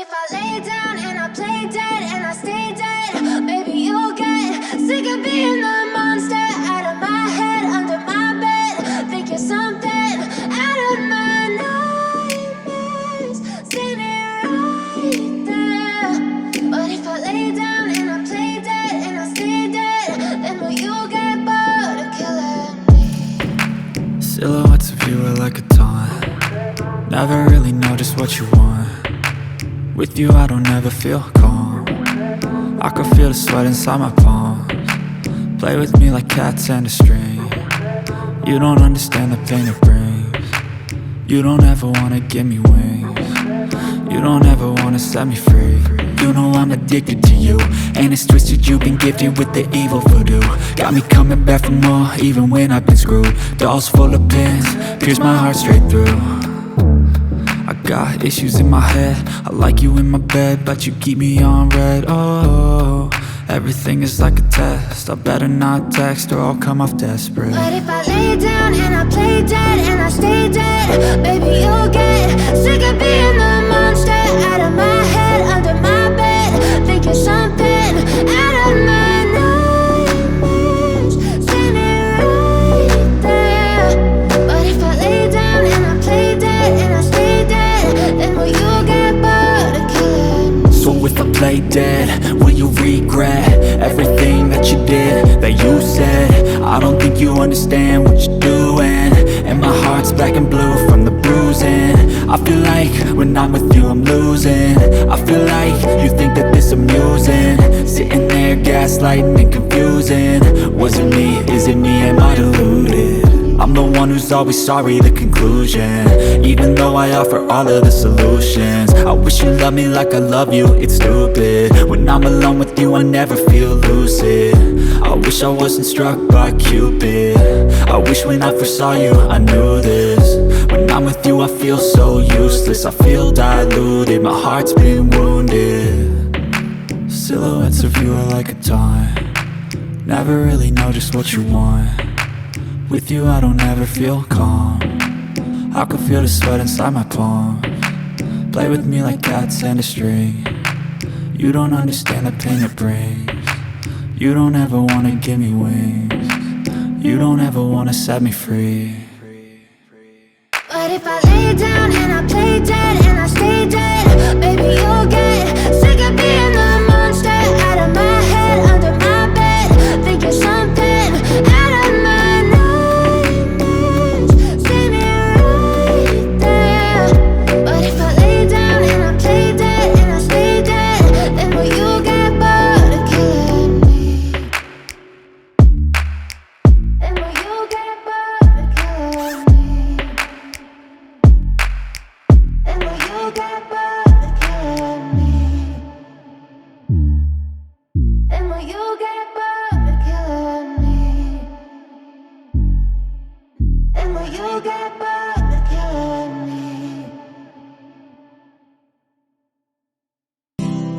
if I lay down and I play dead and I stay dead, maybe you'll get sick of being the monster out of my head, under my bed. Think you're something out of my nightmares, standing right there. But if I lay down and I play dead and I stay dead, then will you get bored of killing me? Silhouettes of you are like a taunt. Never really know just what you want. With you I don't ever feel calm. I can feel the sweat inside my palms. Play with me like cats and a string. You don't understand the pain it brings. You don't ever wanna give me wings. You don't ever wanna set me free. You know I'm addicted to you, and it's twisted, you've been gifted with the evil voodoo. Got me coming back for more, even when I've been screwed. Dolls full of pins, pierce my heart straight through. I got issues in my head, I like you in my bed, but you keep me on red. Oh, everything is like a test, I better not text or I'll come off desperate. But if I lay down and I play dead and I stay dead, baby you'll get sick of being the monster out of my head, under my bed. Think you're something out of my nightmares, standing right there. But if I lay down and I play dead and I stay dead, then will you get bored of killing me? So if I play dead, will you regret everything that you did, that you said? I don't think you understand what you're doing, and my heart's black and blue from the bruising. I feel like when I'm with you I'm losing. I feel like you think that this amusing, sitting there gaslighting and confusing. Was it me? Is it me? Am I deluded? I'm the one who's always sorry, the conclusion, even though I offer all of the solutions. I wish you loved me like I love you, it's stupid. When I'm alone with you I never feel lucid. I wish I wasn't struck by Cupid. I wish when I first saw you I knew this. When I'm with you I feel so useless, I feel diluted, my heart's been wounded. Silhouettes of you are like a taunt. Never really know just what you want. With you I don't ever feel calm. I can feel the sweat inside my palms. Play with me like cats and a string. You don't understand the pain it brings. You don't ever wanna give me wings. You don't ever wanna set me free. But if I lay down and I play dead and I stay dead, baby you'll get sick of being the monster out of my head, under my bed. Think you're something out of my nightmares, standing right there. But if I lay down and I play dead and I stay dead, then will you get bored of killing me? Then will you get bored of killing me? And will you get bored of killing me? And will you get bored of killing me? And will you get bored?